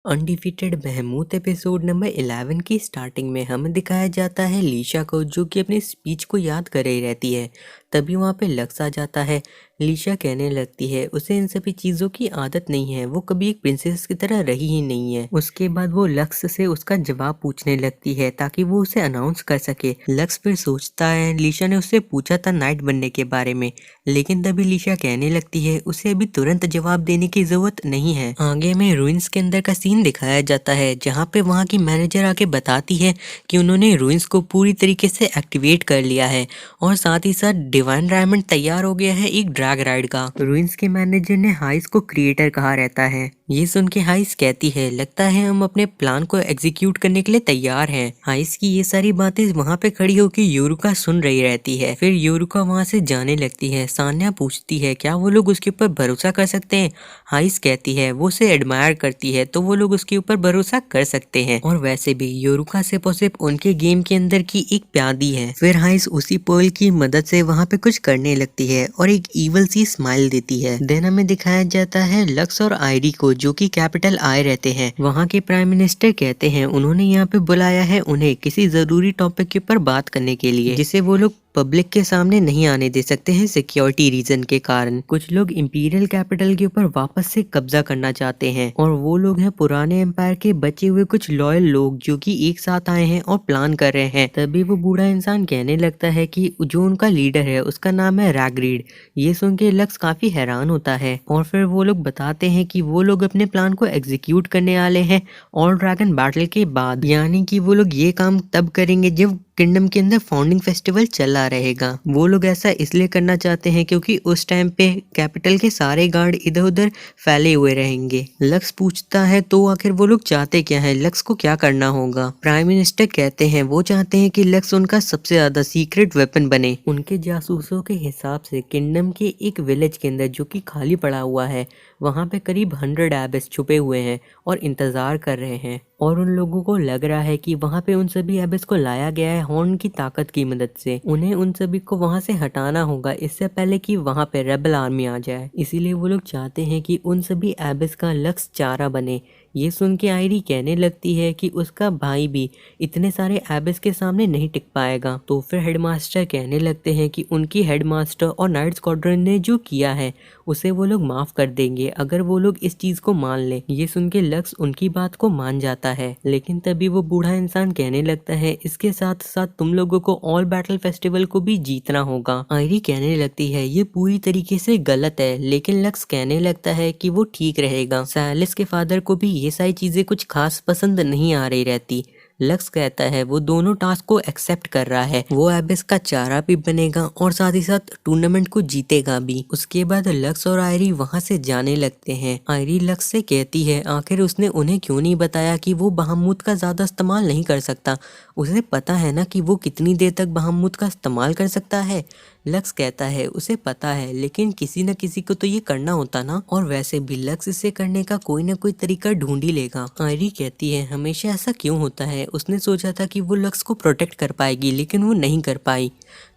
Undefeated Mahmood episode number 11 की starting में हमें दिखाया जाता है लीशा को, जो कि अपनी स्पीच को याद कर रही रहती है। तभी वहाँ पे लक्स आ जाता है। लीशा कहने लगती है उसे इन सभी चीज़ों की आदत नहीं है, वो कभी एक प्रिंसेस की तरह रही ही नहीं है। उसके बाद वो लक्स से उसका जवाब पूछने लगती है ताकि वो उसे अनाउंस कर सके। लक्स फिर सोचता है लीशा ने उससे पूछा था नाइट बनने के बारे में, लेकिन तभी लीशा कहने लगती है उसे अभी तुरंत जवाब देने की जरूरत नहीं है। आगे में रूइंस के अंदर का सीन दिखाया जाता है, जहाँ पे वहाँ की मैनेजर आके बताती है कि उन्होंने रूइंस को पूरी तरीके से एक्टिवेट कर लिया है और साथ ही साथ डिवाइन डायमंड तैयार हो गया है एक ड्रैग राइड का। रूइंस के मैनेजर ने हाइस को क्रिएटर कहा रहता है। ये सुन के हाइस कहती है लगता है हम अपने प्लान को एग्जीक्यूट करने के लिए तैयार हैं। हाइस की ये सारी बातें वहाँ पे खड़ी होकर योरुका सुन रही रहती है। फिर योरुका वहाँ से जाने लगती है। सान्या पूछती है क्या वो लोग उसके ऊपर भरोसा कर सकते हैं। हाइस कहती है वो उसे एडमायर करती है तो वो लोग उसके ऊपर भरोसा कर सकते हैं। और वैसे भी योरुका सिर्फ उनके गेम के अंदर की एक प्यादी है। फिर हाइस उसी पर्ल की मदद से वहाँ पे कुछ करने लगती है और एक इवल सी स्माइल देती है। देन हमें दिखाया जाता है लक्स और आयरी को, जो कि कैपिटल आए रहते हैं। वहाँ के प्राइम मिनिस्टर कहते हैं उन्होंने यहाँ पे बुलाया है उन्हें किसी जरूरी टॉपिक के ऊपर बात करने के लिए, जिसे वो लोग पब्लिक के सामने नहीं आने दे सकते हैं सिक्योरिटी रीजन के कारण। कुछ लोग इंपीरियल कैपिटल के ऊपर वापस से कब्जा करना चाहते हैं और वो लोग हैं पुराने एम्पायर के बचे हुए कुछ लॉयल लोग, जो कि एक साथ आए हैं और प्लान कर रहे हैं। तभी वो बूढ़ा इंसान कहने लगता है कि जो उनका लीडर है उसका नाम है रैगरीड। ये सुन के लक्स काफी हैरान होता है और फिर वो लोग बताते हैं कि वो लोग अपने प्लान को एग्जीक्यूट करने वाले हैं ऑल ड्रैगन बैटल के बाद, यानी कि वो लोग ये काम तब करेंगे जब किंगडम के अंदर फाउंडिंग फेस्टिवल चला रहेगा। वो लोग ऐसा इसलिए करना चाहते हैं क्योंकि उस टाइम पे कैपिटल के सारे गार्ड इधर उधर फैले हुए रहेंगे। लक्स पूछता है तो आखिर वो लोग चाहते क्या है, लक्स को क्या करना होगा। प्राइम मिनिस्टर कहते हैं वो चाहते हैं कि लक्स उनका सबसे ज्यादा सीक्रेट वेपन बने। उनके जासूसों के हिसाब से किंगडम के एक विलेज के अंदर जो कि खाली पड़ा हुआ है, वहाँ पे करीब 100 एबिस छुपे हुए हैं और इंतजार कर रहे हैं। और उन लोगों को लग रहा है कि वहाँ पे उन सभी एबिस को लाया गया है हॉर्न की ताकत की मदद से। उन्हें उन सभी को वहाँ से हटाना होगा इससे पहले कि वहाँ पे रेबल आर्मी आ जाए। इसीलिए वो लोग चाहते हैं कि उन सभी एबिस का लक्ष्य चारा बने। ये सुन के आयरी कहने लगती है कि उसका भाई भी इतने सारे एबिस के सामने नहीं टिक पाएगा। तो फिर हेडमास्टर कहने लगते हैं कि उनकी हेडमास्टर और नाइट स्क्वाड्रन ने जो किया है उसे वो लोग माफ कर देंगे अगर वो लोग इस चीज को मान ले। ये सुन के लक्स उनकी बात को मान जाता है, लेकिन तभी वो बूढ़ा इंसान कहने लगता है इसके साथ साथ तुम लोगों को ऑल बैटल फेस्टिवल को भी जीतना होगा। आयरी कहने लगती है ये पूरी तरीके से गलत है, लेकिन लक्स कहने लगता है कि वो ठीक रहेगा। सैलिस के फादर को भी ये सारी चीजें कुछ खास पसंद नहीं आ रही रहती। लक्स कहता है वो दोनों टास्क को एक्सेप्ट कर रहा है, वो एबिस का चारा भी बनेगा और साथ ही साथ टूर्नामेंट को जीतेगा भी। उसके बाद लक्स और आयरी वहां से जाने लगते हैं। आयरी लक्स से कहती है आखिर उसने उन्हें क्यों नहीं बताया कि वो बहामूद का ज्यादा इस्तेमाल नहीं कर सकता। उसे पता है ना कि वो कितनी देर तक बहामूद का इस्तेमाल कर सकता है। लक्स कहता है उसे पता है, लेकिन किसी न किसी को तो ये करना होता ना, और वैसे भी लक्स इसे करने का कोई ना कोई तरीका ढूंढ ही लेगा। आयरी कहती है हमेशा ऐसा क्यों होता है, उसने सोचा था कि वो लक्स को प्रोटेक्ट कर पाएगी लेकिन वो नहीं कर पाई।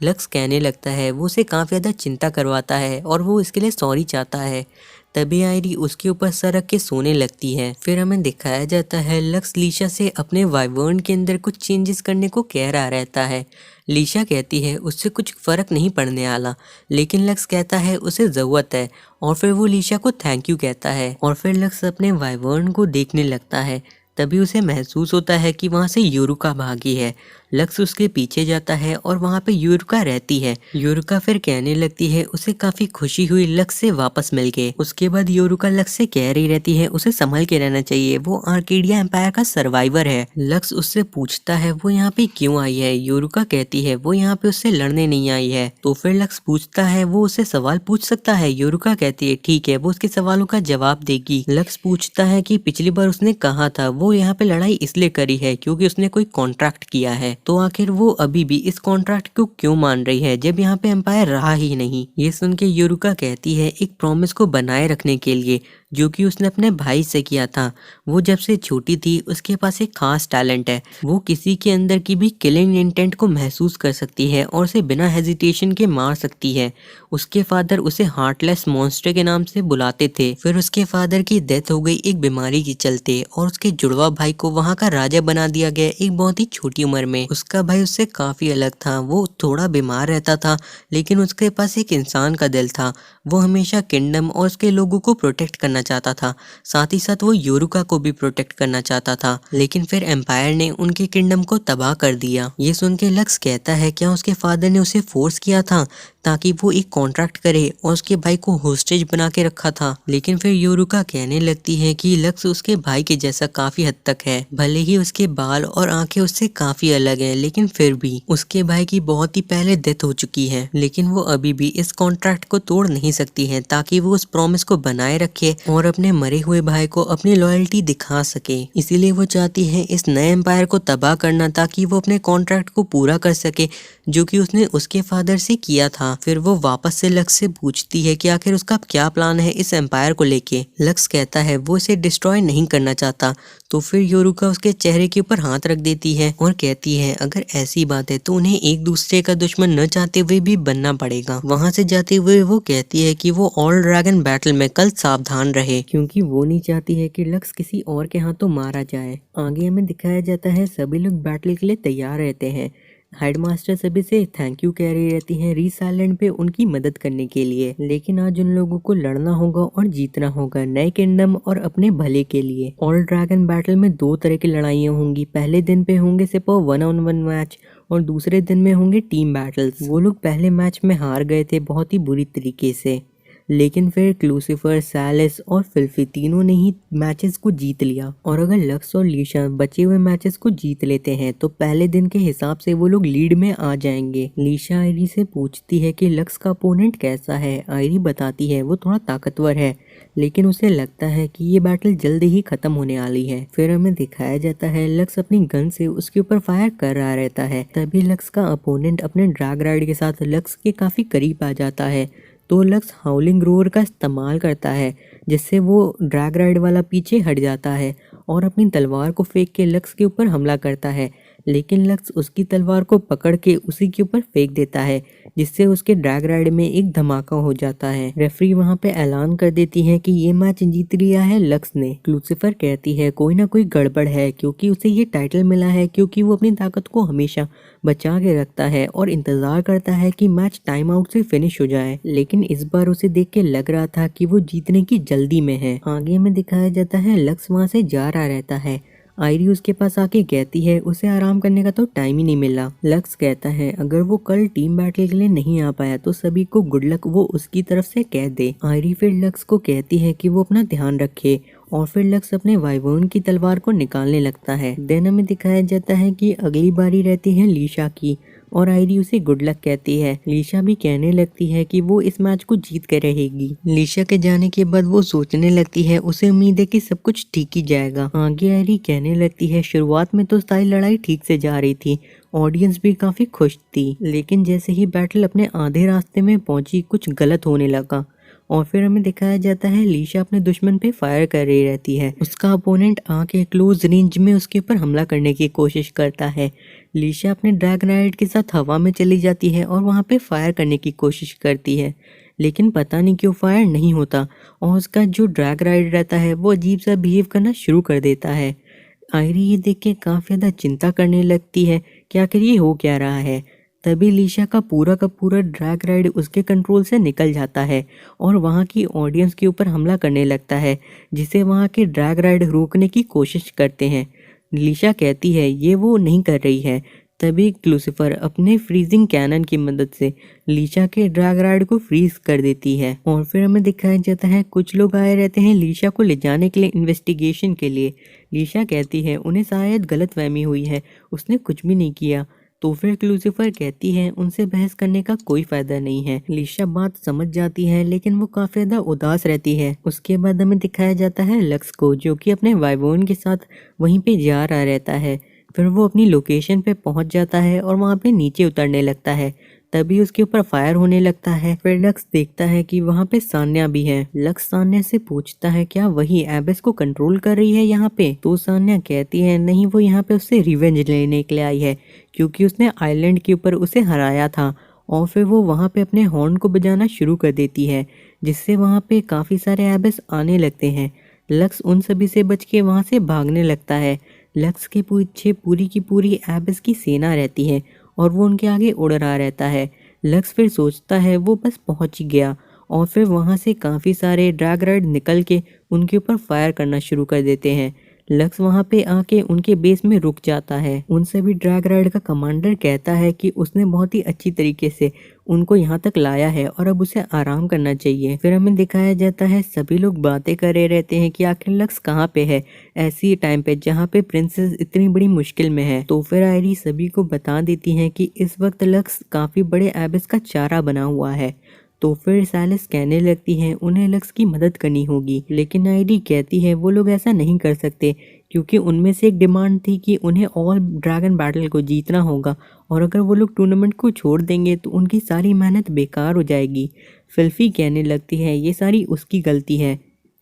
लक्स कहने लगता है वो उसे काफ़ी ज़्यादा चिंता करवाता है और वो इसके लिए सॉरी चाहता है। तभी आयरी उसके ऊपर सर रख के सोने लगती है। फिर हमें दिखाया जाता है लक्स लीशा से अपने वाइवर्न के अंदर कुछ चेंजेस करने को कह रहा रहता है। लीशा कहती है उससे कुछ फर्क नहीं पड़ने वाला, लेकिन लक्स कहता है उसे ज़रूरत है और फिर वो लीशा को थैंक यू कहता है और फिर लक्स अपने वाइवर्न को देखने लगता है। तभी उसे महसूस होता है कि वहाँ से योरुका भागी है। लक्स उसके पीछे जाता है और वहाँ पे योरुका रहती है। योरुका फिर कहने लगती है उसे काफी खुशी हुई लक्स से वापस मिल के। उसके बाद योरुका लक्स से कह रही रहती है उसे संभल के रहना चाहिए, वो आर्केडिया एम्पायर का सर्वाइवर है। लक्स उससे पूछता है वो यहाँ पे क्यों आई है। योरुका कहती है वो यहाँ पे उससे लड़ने नहीं आई है। तो फिर लक्स पूछता है वो उससे सवाल पूछ सकता है। योरुका कहती है ठीक है, वो उसके सवालों का जवाब देगी। लक्स पूछता है कि पिछली बार उसने कहा था वो यहाँ पे लड़ाई इसलिए करी है क्योंकि उसने कोई कॉन्ट्रैक्ट किया है, तो आखिर वो अभी भी इस कॉन्ट्रैक्ट को क्यों मान रही है जब यहाँ पे एम्पायर रहा ही नहीं। ये सुन के योरुका कहती है एक प्रॉमिस को बनाए रखने के लिए जो कि उसने अपने भाई से किया था, वो जब से छोटी थी उसके पास एक खास टैलेंट है, वो किसी के अंदर की भी किलिंग इंटेंट को महसूस कर सकती है और उसे बिना हेजिटेशन के मार सकती है। उसके फादर उसे हार्टलेस मॉन्स्टर के नाम से बुलाते थे। फिर उसके फादर की डेथ हो गई एक बीमारी के चलते और उसके जुड़वा भाई को वहाँ का राजा बना दिया गया एक बहुत ही छोटी उम्र में। उसका भाई उससे काफी अलग था, वो थोड़ा बीमार रहता था लेकिन उसके पास एक इंसान का दिल था। वो हमेशा किंगडम और उसके लोगों को प्रोटेक्ट करना चाहता था, साथ ही साथ वो योरुका को भी प्रोटेक्ट करना चाहता था। लेकिन फिर एम्पायर ने उनके किंगडम को तबाह कर दिया। ये सुन के लक्स कहता है क्या उसके फादर ने उसे फोर्स किया था ताकि वो एक कॉन्ट्रैक्ट करे और उसके भाई को होस्टेज बना के रखा था। लेकिन फिर योरुका कहने लगती है कि लक्स उसके भाई के जैसा काफी हद तक है, भले ही उसके बाल और आंखें उससे काफी अलग हैं, लेकिन फिर भी उसके भाई की बहुत ही पहले डेथ हो चुकी है। लेकिन वो अभी भी इस कॉन्ट्रैक्ट को तोड़ नहीं सकती है ताकि वो उस प्रॉमिस को बनाए रखे और अपने मरे हुए भाई को अपनी लॉयल्टी दिखा सके। इसीलिए वो चाहती है इस नए एम्पायर को तबाह करना ताकि वो अपने कॉन्ट्रैक्ट को पूरा कर सके जो कि उसने उसके फादर से किया था। फिर वो वापस से लक्स से पूछती है कि आखिर उसका क्या प्लान है इस एम्पायर को लेके। लक्स कहता है वो इसे डिस्ट्रॉय नहीं करना चाहता। तो फिर योरुका उसके चेहरे के ऊपर हाथ रख देती है और कहती है अगर ऐसी बात है तो उन्हें एक दूसरे का दुश्मन न चाहते हुए भी बनना पड़ेगा। वहां से जाते हुए वो कहती है कि वो ऑल ड्रैगन बैटल में कल सावधान रहे क्योंकि वो नहीं चाहती है कि लक्स किसी और के हाथों मारा जाए। आगे हमें दिखाया जाता है सभी लोग बैटल के लिए तैयार रहते हैं। हेडमास्टर सभी से थैंक यू कह रही रहती हैं रीस आइलैंड पे उनकी मदद करने के लिए। लेकिन आज उन लोगों को लड़ना होगा और जीतना होगा नए किंगडम और अपने भले के लिए। ऑल ड्रैगन बैटल में दो तरह की लड़ाइयाँ होंगी। पहले दिन पे होंगे सिर्फ 1-on-1 मैच और दूसरे दिन में होंगे टीम बैटल्स। वो लोग पहले मैच में हार गए थे बहुत ही बुरी तरीके से, लेकिन फिर क्लूसिफर, सैलिस और फिल्फी तीनों ने ही मैचेस को जीत लिया। और अगर लक्स और लीशा बचे हुए मैचेस को जीत लेते हैं तो पहले दिन के हिसाब से वो लोग लीड में आ जाएंगे। लीशा आयरी से पूछती है कि लक्स का अपोनेंट कैसा है। आयरी बताती है वो थोड़ा ताकतवर है लेकिन उसे लगता है कि ये बैटल जल्द ही खत्म होने वाली है। फिर हमें दिखाया जाता है लक्स अपनी गन से उसके ऊपर फायर कर रहा रहता है। तभी लक्स का अपोनेंट अपने ड्रैग राइड के साथ लक्स के काफी करीब आ जाता है तो लक्स हाउलिंग रोअर का इस्तेमाल करता है जिससे वो ड्रैग राइड वाला पीछे हट जाता है और अपनी तलवार को फेंक के लक्स के ऊपर हमला करता है। लेकिन लक्स उसकी तलवार को पकड़ के उसी के ऊपर फेंक देता है जिससे उसके ड्रैग राइड में एक धमाका हो जाता है। रेफरी वहां पे ऐलान कर देती है कि ये मैच जीत लिया है लक्स ने। क्लूसिफर कहती है कोई ना कोई गड़बड़ है क्योंकि उसे ये टाइटल मिला है क्योंकि वो अपनी ताकत को हमेशा बचा के रखता है और इंतजार करता है कि मैच टाइम आउट से फिनिश हो जाए। लेकिन इस बार उसे देख के लग रहा था कि वो जीतने की जल्दी में है। आगे में दिखाया जाता है लक्स वहां से जा रहा रहता है। आयरी उसके पास आके कहती है उसे आराम करने का तो टाइम ही नहीं मिला। लक्स कहता है अगर वो कल टीम बैटल के लिए नहीं आ पाया तो सभी को गुड लक वो उसकी तरफ से कह दे। आयरी फिर लक्स को कहती है कि वो अपना ध्यान रखे और फिर लक्स अपने वाइवर्न की तलवार को निकालने लगता है। देन हमें दिखाया जाता है कि अगली बारी रहती है लीशा की और आयरी उसे गुड लक कहती है। लीशा भी कहने लगती है कि वो इस मैच को जीत कर रहेगी। लीशा के जाने के बाद वो सोचने लगती है उसे उम्मीद है कि सब कुछ ठीक ही जाएगा। आगे आयरी कहने लगती है शुरुआत में तो सारी लड़ाई ठीक से जा रही थी, ऑडियंस भी काफी खुश थी, लेकिन जैसे ही बैटल अपने आधे रास्ते में पहुंची कुछ गलत होने लगा। और फिर हमें दिखाया जाता है लीशा अपने दुश्मन पे फायर कर रही रहती है। उसका अपोनेंट आके क्लोज रेंज में उसके ऊपर हमला करने की कोशिश करता है। लीशा अपने ड्रैग राइड के साथ हवा में चली जाती है और वहाँ पे फायर करने की कोशिश करती है, लेकिन पता नहीं क्यों फायर नहीं होता और उसका जो ड्रैग राइड रहता है वो अजीब सा बिहेव करना शुरू कर देता है। आयरी ये देख के काफ़ी ज़्यादा चिंता करने लगती है कि आखिर ये हो क्या रहा है। तभी लीशा का पूरा ड्रैग राइड उसके कंट्रोल से निकल जाता है और वहाँ की ऑडियंस के ऊपर हमला करने लगता है, जिसे वहाँ के ड्रैग राइड रोकने की कोशिश करते हैं। लीशा कहती है ये वो नहीं कर रही है। तभी क्लूसिफर अपने फ्रीजिंग कैनन की मदद से लीशा के ड्रैग राइड को फ्रीज कर देती है। और फिर हमें दिखाया जाता है कुछ लोग आए रहते हैं लीशा को ले जाने के लिए इन्वेस्टिगेशन के लिए। लीशा कहती है उन्हें शायद गलतफहमी हुई है, उसने कुछ भी नहीं किया। तो फिर क्लूसिफर कहती है उनसे बहस करने का कोई फायदा नहीं है। लीशा बात समझ जाती है लेकिन वो काफी ज्यादा उदास रहती है। उसके बाद हमें दिखाया जाता है लक्स को जो कि अपने वाइवोन के साथ वहीं पे जा रहा रहता है। फिर वो अपनी लोकेशन पे पहुंच जाता है और वहाँ पे नीचे उतरने लगता है तभी उसके ऊपर फायर होने लगता है। फिर लक्स देखता है कि वहाँ पे सान्या भी है। लक्स सान्या से पूछता है क्या वही एबिस को कंट्रोल कर रही है यहाँ पे। तो सान्या कहती है नहीं, वो यहाँ पे उससे रिवेंज लेने के लिए आई है, क्योंकि उसने आइलैंड के ऊपर उसे हराया था। और फिर वो वहाँ पे अपने हॉर्न को बजाना शुरू कर देती है, जिससे वहाँ पे काफ़ी सारे एबिस आने लगते हैं। लक्स उन सभी से बच के वहाँ से भागने लगता है। लक्स के पीछे पूरी की पूरी एबिस की सेना रहती है और वो उनके आगे उड़ रहा रहता है। लक्स फिर सोचता है वो बस पहुंच ही गया, और फिर वहां से काफ़ी सारे ड्रैग राइड निकल के उनके ऊपर फायर करना शुरू कर देते हैं। लक्स वहां पे आके उनके बेस में रुक जाता है। उन सभी ड्रैग राइड का कमांडर कहता है कि उसने बहुत ही अच्छी तरीके से उनको यहाँ तक लाया है और अब उसे आराम करना चाहिए। फिर हमें दिखाया जाता है सभी लोग बातें करे रहते हैं कि आखिर लक्स कहाँ पे है ऐसी टाइम पे जहाँ पे प्रिंसेस इतनी बड़ी मुश्किल में है। तो फिर आयरी सभी को बता देती है कि इस वक्त लक्स काफी बड़े एबिस का चारा बना हुआ है। तो फिर सैलिस कहने लगती है उन्हें लक्स की मदद करनी होगी, लेकिन आयरी कहती है वो लोग ऐसा नहीं कर सकते, क्योंकि उनमें से एक डिमांड थी कि उन्हें ऑल ड्रैगन बैटल को जीतना होगा, और अगर वो लोग टूर्नामेंट को छोड़ देंगे तो उनकी सारी मेहनत बेकार हो जाएगी। फिल्फी कहने लगती है ये सारी उसकी गलती है,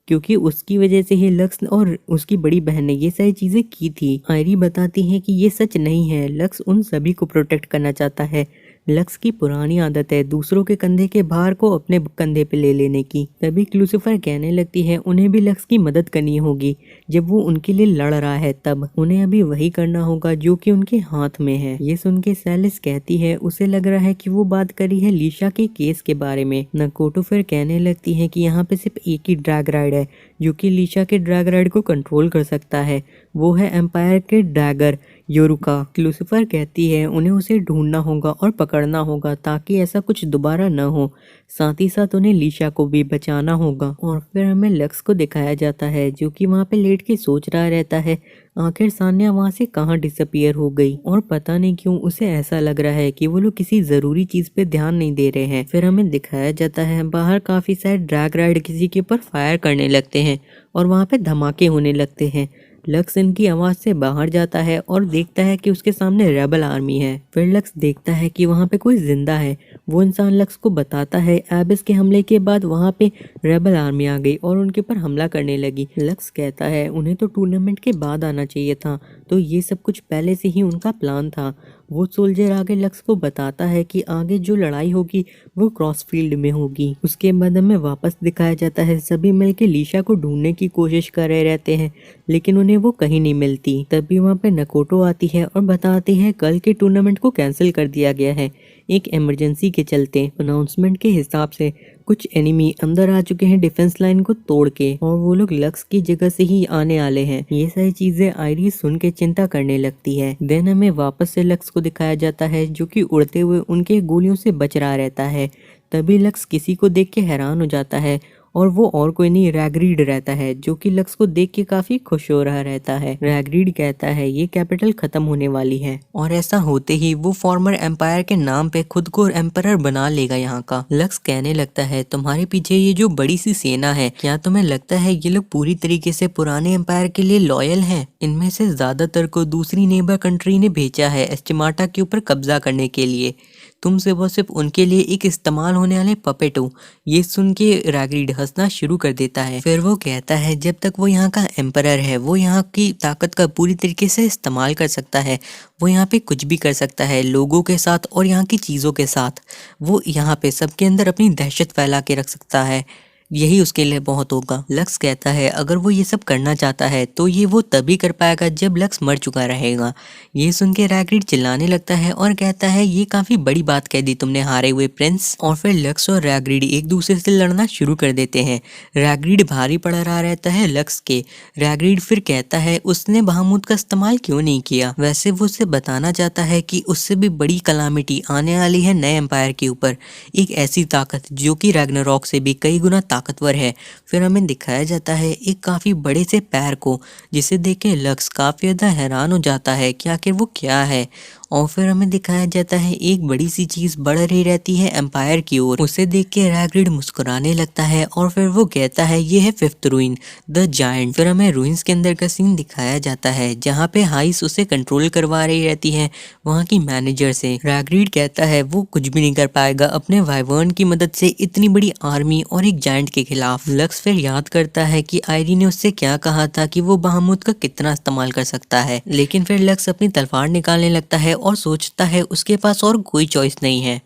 क्योंकि उसकी वजह से ही लक्स और उसकी बड़ी बहन ने ये सारी चीजें की थी। आयरी बताती है कि ये सच नहीं है, लक्स उन सभी को प्रोटेक्ट करना चाहता है। लक्स की पुरानी आदत है दूसरों के कंधे के भार को अपने कंधे पे ले लेने की। तभी क्लूसिफर कहने लगती है उन्हें भी लक्स की मदद करनी होगी, जब वो उनके लिए लड़ रहा है तब उन्हें अभी वही करना होगा जो कि उनके हाथ में है। ये सुन के सैलिस कहती है उसे लग रहा है कि वो बात करी है लीशा के केस के बारे में। नकोटो फिर कहने लगती है कि यहाँ पे सिर्फ एक ही ड्रैग राइड है जो कि लीशा के ड्रैग राइड को कंट्रोल कर सकता है, वो है एम्पायर के ड्रैगर योरुका। क्लूसिफर कहती है उन्हें उसे ढूंढना होगा और पकड़ना होगा ताकि ऐसा कुछ दोबारा न हो, साथ ही साथ उन्हें लीशा को भी बचाना होगा। और फिर हमें लक्स को दिखाया जाता है जो कि वहाँ पे लेट के सोच रहा रहता है आखिर सान्या वहाँ से कहाँ डिसअपियर हो गई, और पता नहीं क्यों उसे ऐसा लग रहा है कि वो लोग किसी जरूरी चीज पे ध्यान नहीं दे रहे हैं। फिर हमें दिखाया जाता है बाहर काफी सारे ड्रैग राइड किसी के ऊपर फायर करने लगते हैं और वहाँ पे धमाके होने लगते हैं। लक्स इनकी आवाज से बाहर जाता है और देखता है कि उसके सामने रेबल आर्मी है। फिर लक्स देखता है कि वहाँ पे कोई जिंदा है। वो इंसान लक्स को बताता है एबिस के हमले के बाद वहाँ पे रेबल आर्मी आ गई और उनके ऊपर हमला करने लगी। लक्स कहता है उन्हें तो टूर्नामेंट के बाद आना चाहिए था, तो ये सब कुछ पहले से ही उनका प्लान था। वो सोल्जर आगे लक्स को बताता है कि आगे जो लड़ाई होगी वो क्रॉस फील्ड में होगी। उसके बाद हमें वापस दिखाया जाता है सभी मिलके लीशा को ढूंढने की कोशिश कर रहे रहते हैं, लेकिन उन्हें वो कहीं नहीं मिलती। तभी वहाँ पे नकोटो आती है और बताती है कल के टूर्नामेंट को कैंसिल कर दिया गया है एक इमरजेंसी के चलते। अनाउंसमेंट के हिसाब से कुछ एनिमी अंदर आ चुके हैं डिफेंस लाइन को तोड़ के, और वो लोग लक्स की जगह से ही आने वाले हैं। ये सारी चीजें आयरी सुन के चिंता करने लगती है। देन हमें वापस से लक्स को दिखाया जाता है जो कि उड़ते हुए उनके गोलियों से बच रहा रहता है। तभी लक्स किसी को देख के हैरान हो जाता है, और वो और कोई नहीं रैगरीड रहता है जो कि लक्स को देख के काफी खुश हो रहा रहता है। रैगरीड कहता है ये कैपिटल खत्म होने वाली है, और ऐसा होते ही वो फॉर्मर एम्पायर के नाम पे खुद को एम्परर बना लेगा यहाँ का। लक्स कहने लगता है तुम्हारे पीछे ये जो बड़ी सी सेना है, क्या तुम्हें लगता है ये लोग पूरी तरीके से पुराने एम्पायर के लिए लॉयल हैं? इनमें से ज्यादातर को दूसरी नेबर कंट्री ने भेजा है एस्टिमाटा के ऊपर कब्जा करने के लिए, तुम से वो सिर्फ उनके लिए एक इस्तेमाल होने वाले पपेट हो। ये सुन के रैगरीड हंसना शुरू कर देता है। फिर वो कहता है जब तक वो यहाँ का एम्परर है वो यहाँ की ताकत का पूरी तरीके से इस्तेमाल कर सकता है, वो यहाँ पे कुछ भी कर सकता है लोगों के साथ और यहाँ की चीज़ों के साथ। वो यहाँ पे सबके अंदर अपनी दहशत फैला के रख सकता है, यही उसके लिए बहुत होगा। लक्स कहता है अगर वो ये सब करना चाहता है तो ये वो तभी कर पाएगा जब लक्स मर चुका रहेगा। ये सुन के रैगरीड चिल्लाने लगता है और कहता है ये काफी बड़ी बात कह दी तुमने हारे हुए प्रिंस। और फिर लक्स और रैगरीड एक दूसरे से लड़ना शुरू कर देते हैं। रैगरीड भारी पड़ रहा रहता है लक्स के। रैगरीड फिर कहता है उसने बहामुद का इस्तेमाल क्यों नहीं किया। वैसे वो उसे बताना चाहता है कि उससे भी बड़ी कलामिटी आने वाली है नए एम्पायर के ऊपर, एक ऐसी ताकत जो कि रैग्नारॉक से भी कई गुना ताकतवर है। फिर हमें दिखाया जाता है एक काफी बड़े से पैर को, जिसे देख के लक्स काफी ज्यादा हैरान हो जाता है कि आखिर वो क्या है। और फिर हमें दिखाया जाता है एक बड़ी सी चीज बढ़ रही रहती है एम्पायर की ओर। उसे देख के रैगरिड मुस्कुराने लगता है और फिर वो कहता है ये है फिफ्थ रूइन, द जायंट। फिर हमें रूइंस के अंदर का सीन दिखाया जाता है जहाँ पे हाइस उसे कंट्रोल करवा रही रहती है वहाँ की मैनेजर से। रैगरिड कहता है वो कुछ भी नहीं कर पाएगा अपने वाइवर्न की मदद से इतनी बड़ी आर्मी और एक जायंट के खिलाफ। लक्स फिर याद करता है कि आयरी ने उससे क्या कहा था कि वो बहामुत का कितना इस्तेमाल कर सकता है, लेकिन फिर लक्स अपनी तलवार निकालने लगता है और सोचता है उसके पास और कोई चॉइस नहीं है।